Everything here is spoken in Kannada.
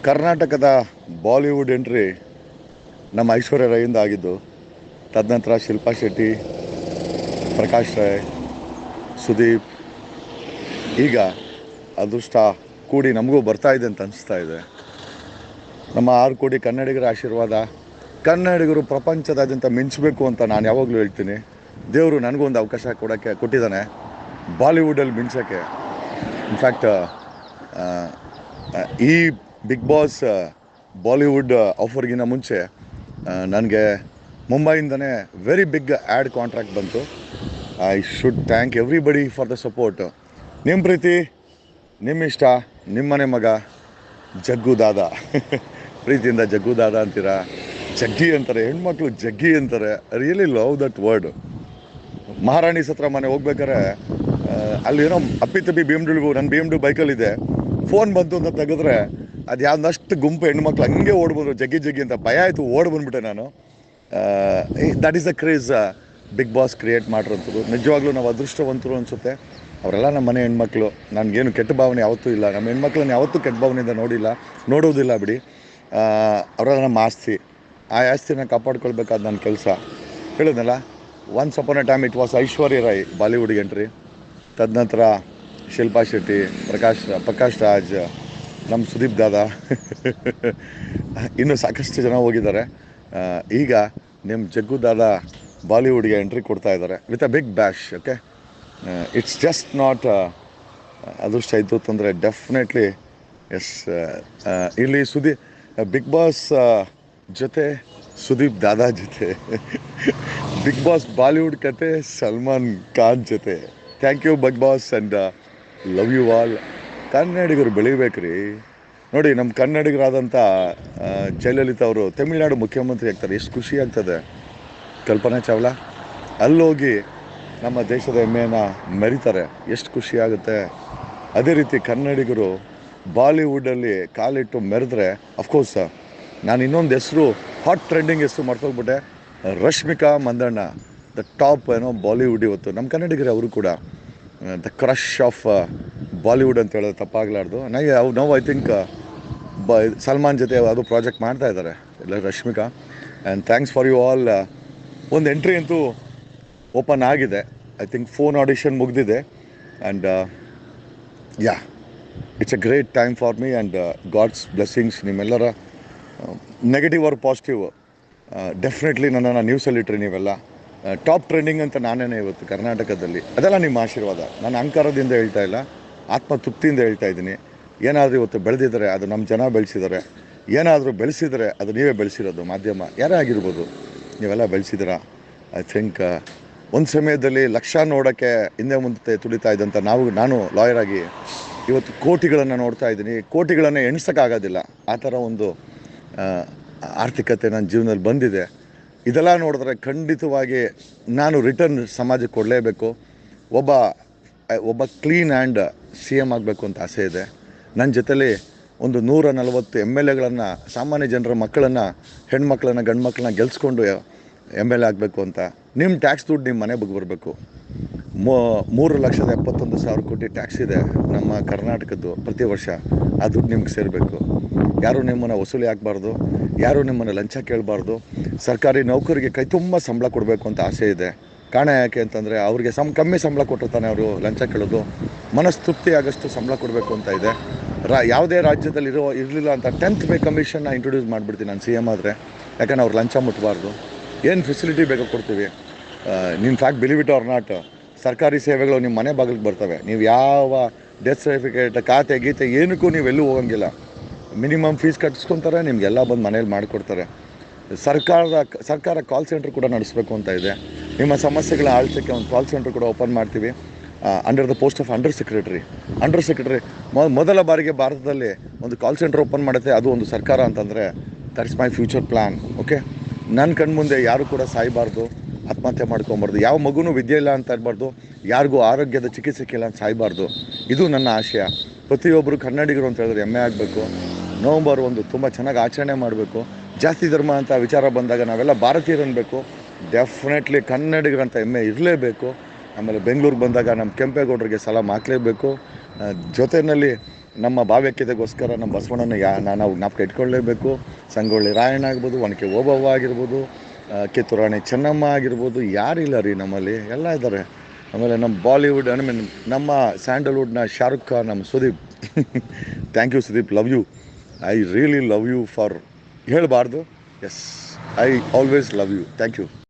ಕರ್ನಾಟಕದ ಬಾಲಿವುಡ್ ಎಂಟ್ರಿ ನಮ್ಮ ಐಶ್ವರ್ಯ ರೈಯಿಂದ ಆಗಿದ್ದು. ತದನಂತರ ಶಿಲ್ಪಾ ಶೆಟ್ಟಿ, ಪ್ರಕಾಶ್ ರೈ, ಸುದೀಪ್. ಈಗ ಅದೃಷ್ಟ ಕೂಡಿ ನಮಗೂ ಬರ್ತಾ ಇದೆ ಅಂತ ಅನಿಸ್ತಾ ಇದೆ. ನಮ್ಮ 6 ಕೋಟಿ ಕನ್ನಡಿಗರ ಆಶೀರ್ವಾದ, ಕನ್ನಡಿಗರು ಪ್ರಪಂಚದಾದ್ಯಂತ ಮಿಂಚಬೇಕು ಅಂತ ನಾನು ಯಾವಾಗಲೂ ಹೇಳ್ತೀನಿ. ದೇವರು ನನಗೂ ಒಂದು ಅವಕಾಶ ಕೊಟ್ಟಿದ್ದಾನೆ ಬಾಲಿವುಡಲ್ಲಿ ಮಿಂಚೋಕ್ಕೆ. ಇನ್ಫ್ಯಾಕ್ಟ್ ಈ ಬಿಗ್ ಬಾಸ್ ಬಾಲಿವುಡ್ ಆಫರ್ಗಿಂತ ಮುಂಚೆ ನನಗೆ ಮುಂಬೈಯಿಂದನೇ ವೆರಿ ಬಿಗ್ ಆ್ಯಡ್ ಕಾಂಟ್ರಾಕ್ಟ್ ಬಂತು. I should thank everybody for the support. ನಿಮ್ಮ ಪ್ರೀತಿ, ನಿಮ್ಮ ಇಷ್ಟ, ನಿಮ್ಮನೆ ಮಗ ಜಗ್ಗು ದಾದ. ಪ್ರೀತಿಯಿಂದ ಜಗ್ಗು ದಾದ ಅಂತೀರಾ, ಜಗ್ಗಿ ಅಂತಾರೆ, ಹೆಣ್ಮಕ್ಳು ಜಗ್ಗಿ ಅಂತಾರೆ. Really love that word. ಮಹಾರಾಣಿ ಸತ್ರ ಮನೆ ಹೋಗ್ಬೇಕಾರೆ ಅಲ್ಲಿ ಏನೋ ಅಪ್ಪಿತಪ್ಪಿ ನನ್ನ BMW ಬೈಕಲ್ಲಿದೆ, ಫೋನ್ ಬಂತು ಅಂತ ತೆಗೆದ್ರೆ ಅದು ಯಾವ್ದಷ್ಟು ಗುಂಪು ಹೆಣ್ಮಕ್ಳು ಹಂಗೆ ಓಡ್ಬಂದ್ರು, ಜಗ್ಗಿ ಜಗ್ಗಿ ಅಂತ. ಭಯ ಆಯಿತು, ಬಂದ್ಬಿಟ್ಟೆ ನಾನು. That is the craze Bigg Boss create ಮಾಡಿರೋಂಥದ್ದು. ನಿಜವಾಗ್ಲೂ ನಾವು ಅದೃಷ್ಟವಂತರು ಅನಿಸುತ್ತೆ. ಅವರೆಲ್ಲ ನಮ್ಮ ಮನೆ ಹೆಣ್ಮಕ್ಳು. ನನಗೇನು ಕೆಟ್ಟ ಭಾವನೆ ಯಾವತ್ತೂ ಇಲ್ಲ. ನಮ್ಮ ಹೆಣ್ಮಕ್ಳನ್ನ ಯಾವತ್ತೂ ಕೆಟ್ಟ ಭಾವನೆಯಿಂದ ನೋಡೋದಿಲ್ಲ ಬಿಡಿ. ಅವರೆಲ್ಲ ನಮ್ಮ ಆಸ್ತಿ. ಆ ಆಸ್ತಿನ ಕಾಪಾಡ್ಕೊಳ್ಬೇಕಾದ ನನ್ನ ಕೆಲಸ. ಹೇಳಿದ್ನಲ್ಲ, once upon a time it was Aishwarya Rai ಬಾಲಿವುಡ್ಗೆ ಎಂಟ್ರಿ. ತದನಂತರ ಶಿಲ್ಪಾ ಶೆಟ್ಟಿ, ಪ್ರಕಾಶ್ ರಾಜ್, ನಮ್ಮ ಸುದೀಪ್ ದಾದ, ಇನ್ನೂ ಸಾಕಷ್ಟು ಜನ ಹೋಗಿದ್ದಾರೆ. ಈಗ ನಿಮ್ಮ ಜಗ್ಗು ದಾದ ಬಾಲಿವುಡ್ಗೆ ಎಂಟ್ರಿ ಕೊಡ್ತಾ ಇದ್ದಾರೆ with a big bash. Okay, it's just not ಅದೃಷ್ಟ ಇತ್ತು ಅಂತಂದರೆ ಡೆಫಿನೆಟ್ಲಿ ಎಸ್. ಇಲ್ಲಿ ಬಿಗ್ ಬಾಸ್ ಜೊತೆ ಸುದೀಪ್ ದಾದಾ ಜೊತೆ, ಬಿಗ್ ಬಾಸ್ ಬಾಲಿವುಡ್ ಕತೆ ಸಲ್ಮಾನ್ ಖಾನ್ ಜೊತೆ. Thank you Bigg Boss and love you all. ಕನ್ನಡಿಗರು ಬೆಳಿಬೇಕ್ರಿ. ನೋಡಿ, ನಮ್ಮ ಕನ್ನಡಿಗರಾದಂಥ ಜಯಲಲಿತಾ ಅವರು ತಮಿಳ್ನಾಡು ಮುಖ್ಯಮಂತ್ರಿ ಆಗ್ತಾರೆ. ಎಷ್ಟು ಖುಷಿ ಆಗ್ತದೆ. ಕಲ್ಪನಾ ಚಾವ್ಲಾ ಅಲ್ಲೋಗಿ ನಮ್ಮ ದೇಶದ ಹೆಮ್ಮೆಯನ್ನು ಮೆರಿತಾರೆ. ಎಷ್ಟು ಖುಷಿ ಆಗುತ್ತೆ. ಅದೇ ರೀತಿ ಕನ್ನಡಿಗರು ಬಾಲಿವುಡ್ಡಲ್ಲಿ ಕಾಲಿಟ್ಟು ಮೆರೆದ್ರೆ, ಅಫ್ಕೋರ್ಸ್ ನಾನು ಇನ್ನೊಂದು ಹೆಸರು, ಹಾಟ್ ಟ್ರೆಂಡಿಂಗ್ ಹೆಸರು ಮರ್ತೋಗ್ಬಿಟ್ಟೆ, ರಶ್ಮಿಕಾ ಮಂದಣ್ಣ, ದ ಟಾಪ್ ಬಾಲಿವುಡ್ ಇವತ್ತು. ನಮ್ಮ ಕನ್ನಡಿಗರು ಅವರು ಕೂಡ ದ ಕ್ರಶ್ ಆಫ್ ಬಾಲಿವುಡ್ ಅಂತ ಹೇಳೋದು ತಪ್ಪಾಗಲಾರ್ದು. ನೌ ಐ ಥಿಂಕ್ ಸಲ್ಮಾನ್ ಜೊತೆ ಯಾವುದೋ ಪ್ರಾಜೆಕ್ಟ್ ಮಾಡ್ತಾ ಇದ್ದಾರೆ ಎಲ್ಲ Rashmika. And thanks for you all. ಒಂದು ಎಂಟ್ರಿ ಅಂತೂ ಓಪನ್ ಆಗಿದೆ. ಐ ಥಿಂಕ್ ಫೋನ್ ಆಡಿಷನ್ ಮುಗಿದಿದೆ. And ya, it's a great time for me and God's blessings. ನಿಮ್ಮೆಲ್ಲರ ನೆಗೆಟಿವ್ ಆರ್ ಪಾಸಿಟಿವ್ ಡೆಫಿನೆಟ್ಲಿ ನನ್ನನ್ನು ನ್ಯೂಸಲ್ಲಿಟ್ರಿ ನೀವೆಲ್ಲ. ಟಾಪ್ ಟ್ರೆಂಡಿಂಗ್ ಅಂತ ನಾನೇ ಇವತ್ತು ಕರ್ನಾಟಕದಲ್ಲಿ. ಅದೆಲ್ಲ ನಿಮ್ಮ ಆಶೀರ್ವಾದ. ನಾನು ಅಹಂಕಾರದಿಂದ ಹೇಳ್ತಾ ಇಲ್ಲ, ಆತ್ಮತೃಪ್ತಿಯಿಂದ ಹೇಳ್ತಾ ಇದ್ದೀನಿ. ಏನಾದರೂ ಇವತ್ತು ಬೆಳೆದಿದ್ದಾರೆ ಅದು ನಮ್ಮ ಜನ ಬೆಳೆಸಿದ್ದಾರೆ. ಏನಾದರೂ ಬೆಳೆಸಿದರೆ ಅದು ನೀವೇ ಬೆಳೆಸಿರೋದು. ಮಾಧ್ಯಮ ಯಾರೇ ಆಗಿರ್ಬೋದು, ನೀವೆಲ್ಲ ಬೆಳೆಸಿದ್ದೀರಾ. ಐ ಥಿಂಕ್ ಒಂದು ಸಮಯದಲ್ಲಿ ಲಕ್ಷ ನೋಡೋಕ್ಕೆ ಹಿಂದೆ ಮುಂದೆ ತುಳಿತಾ ಇದ್ದಂಥ ನಾನು ಲಾಯರ್ ಆಗಿ ಇವತ್ತು ಕೋಟಿಗಳನ್ನು ನೋಡ್ತಾ ಇದ್ದೀನಿ. ಕೋಟಿಗಳನ್ನು ಎಣಿಸೋಕ್ಕಾಗೋದಿಲ್ಲ. ಆ ಥರ ಒಂದು ಆರ್ಥಿಕತೆ ನನ್ನ ಜೀವನದಲ್ಲಿ ಬಂದಿದೆ. ಇದೆಲ್ಲ ನೋಡಿದ್ರೆ ಖಂಡಿತವಾಗಿ ನಾನು ರಿಟರ್ನ್ ಸಮಾಜಕ್ಕೆ ಕೊಡಲೇಬೇಕು. ಒಬ್ಬ ಕ್ಲೀನ್ ಆ್ಯಂಡ್ CM ಆಗಬೇಕು ಅಂತ ಆಸೆ ಇದೆ. ನನ್ನ ಜೊತೆಲಿ ಒಂದು 140 MLAಗಳನ್ನು, ಸಾಮಾನ್ಯ ಜನರ ಮಕ್ಕಳನ್ನು, ಹೆಣ್ಮಕ್ಳನ್ನು, ಗಂಡು ಮಕ್ಕಳನ್ನ ಗೆಲ್ಸ್ಕೊಂಡು MLA ಆಗಬೇಕು ಅಂತ. ನಿಮ್ಮ ಟ್ಯಾಕ್ಸ್ ದುಡ್ಡು ನಿಮ್ಮ ಮನೆ ಬಗ್ಗೆ ಬರಬೇಕು. 3,71,000 ಕೋಟಿ ಟ್ಯಾಕ್ಸ್ ಇದೆ ನಮ್ಮ ಕರ್ನಾಟಕದ್ದು ಪ್ರತಿ ವರ್ಷ. ಆ ದುಡ್ಡು ನಿಮ್ಗೆ ಸೇರಬೇಕು. ಯಾರೂ ನಿಮ್ಮನ್ನು ವಸೂಲಿ ಹಾಕಬಾರ್ದು, ಯಾರೂ ನಿಮ್ಮನ್ನು ಲಂಚ ಕೇಳಬಾರ್ದು. ಸರ್ಕಾರಿ ನೌಕರಿಗೆ ಕೈ ತುಂಬ ಸಂಬಳ ಕೊಡಬೇಕು ಅಂತ ಆಸೆ ಇದೆ. ಕಾರಣ ಯಾಕೆ ಅಂತಂದರೆ, ಅವ್ರಿಗೆ ಕಮ್ಮಿ ಸಂಬಳ ಕೊಟ್ಟಿರ್ತಾನೆ ಅವರು ಲಂಚ ಕೇಳೋದು. ಮನಸ್ತೃಪ್ತಿ ಆಗೋಷ್ಟು ಸಂಬಳ ಕೊಡಬೇಕು ಅಂತ ಇದೆ. ಯಾವುದೇ ರಾಜ್ಯದಲ್ಲಿ ಇರಲಿಲ್ಲ ಅಂತ 10th ಪೇ ಕಮಿಷನ್ನ ಇಂಟ್ರೊಡ್ಯೂಸ್ ಮಾಡಿಬಿಡ್ತೀನಿ ನಾನು CM ಆದರೆ. ಯಾಕಂದ್ರೆ ಅವ್ರು ಲಂಚ ಮುಟ್ಟಬಾರ್ದು. ಏನು ಫೆಸಿಲಿಟಿ ಬೇಕೋ ಕೊಡ್ತೀವಿ. ನಿಮ್ಮ fact believe it or not, ಸರ್ಕಾರಿ ಸೇವೆಗಳು ನಿಮ್ಮ ಮನೆ ಬಾಗಿಲಿಗೆ ಬರ್ತವೆ. ನೀವು ಯಾವ ಡೆತ್ ಸರ್ಟಿಫಿಕೇಟ್, ಖಾತೆ ಗೀತೆ ಏನಕ್ಕೂ ನೀವೆಲ್ಲೂ ಹೋಗೋಂಗಿಲ್ಲ. ಮಿನಿಮಮ್ ಫೀಸ್ ಕಟ್ಸ್ಕೊತಾರೆ, ನಿಮಗೆಲ್ಲ ಬಂದು ಮನೇಲಿ ಮಾಡಿಕೊಡ್ತಾರೆ. ಸರ್ಕಾರ ಕಾಲ್ ಸೆಂಟ್ರ್ ಕೂಡ ನಡೆಸಬೇಕು ಅಂತ ಇದೆ. ನಿಮ್ಮ ಸಮಸ್ಯೆಗಳ ಆಳ್ಸೋಕ್ಕೆ ಒಂದು ಕಾಲ್ ಸೆಂಟ್ರ್ ಕೂಡ ಓಪನ್ ಮಾಡ್ತೀವಿ under the post of under secretary. ಮೊದಲ ಬಾರಿಗೆ ಭಾರತದಲ್ಲಿ ಒಂದು ಕಾಲ್ ಸೆಂಟ್ರ್ ಓಪನ್ ಮಾಡುತ್ತೆ, ಅದು ಒಂದು ಸರ್ಕಾರ ಅಂತಂದರೆ that is my future plan. Okay, ನನ್ನ ಕಣ್ಮುಂದೆ ಯಾರು ಕೂಡ ಸಾಯಬಾರ್ದು, ಆತ್ಮಹತ್ಯೆ ಮಾಡ್ಕೊಬಾರ್ದು, ಯಾವ ಮಗುನೂ ವಿದ್ಯೆ ಇಲ್ಲ ಅಂತ ಇರಬಾರ್ದು, ಯಾರಿಗೂ ಆರೋಗ್ಯದ ಚಿಕಿತ್ಸೆ ಇಲ್ಲ ಅಂತ ಸಾಯಬಾರ್ದು. ಇದು ನನ್ನ ಆಶಯ. ಪ್ರತಿಯೊಬ್ಬರು ಕನ್ನಡಿಗರು ಅಂತ ಹೇಳಿದ್ರೆ ಹೆಮ್ಮೆ ಆಗಬೇಕು. ನವಂಬರ್ 1 ತುಂಬ ಚೆನ್ನಾಗಿ ಆಚರಣೆ ಮಾಡಬೇಕು. ಜಾತಿ ಧರ್ಮ ಅಂತ ವಿಚಾರ ಬಂದಾಗ ನಾವೆಲ್ಲ ಭಾರತೀಯರು ಅನ್ಬೇಕು. ಡೆಫಿನೆಟ್ಲಿ ಕನ್ನಡಿಗರಂತ ಹೆಮ್ಮೆ ಇರಲೇಬೇಕು. ಆಮೇಲೆ ಬೆಂಗಳೂರಿಗೆ ಬಂದಾಗ ನಮ್ಮ ಕೆಂಪೇಗೌಡರಿಗೆ ಸಲಾಮ್ ಹಾಕಲೇಬೇಕು. ಜೊತೆಯಲ್ಲಿ ನಮ್ಮ ಭಾವ್ಯಕ್ಯತೆಗೋಸ್ಕರ ನಮ್ಮ ಬಸವಣ್ಣನ ನಾವು ಜ್ಞಾಪಕ ಇಟ್ಕೊಳ್ಳೇಬೇಕು. ಸಂಗೊಳ್ಳಿ ರಾಯಣ್ಣ ಆಗ್ಬೋದು, ಒನಕೆ ಓಬವ್ವ ಆಗಿರ್ಬೋದು, ಕಿತ್ತೂರು ರಾಣಿ ಚೆನ್ನಮ್ಮ ಆಗಿರ್ಬೋದು, ಯಾರಿಲ್ಲ ರೀ ನಮ್ಮಲ್ಲಿ, ಎಲ್ಲ ಇದ್ದಾರೆ. ಆಮೇಲೆ ನಮ್ಮ ಬಾಲಿವುಡ್ ಮೀನ್ ನಮ್ಮ ಸ್ಯಾಂಡಲ್ವುಡ್ನ ಶಾರುಖ್ ಖಾನ್, ನಮ್ಮ Sudeep. Thank you Sudeep, love you. I really love you for ಹೇಳಬಾರ್ದು. Yes, I always love you. Thank you.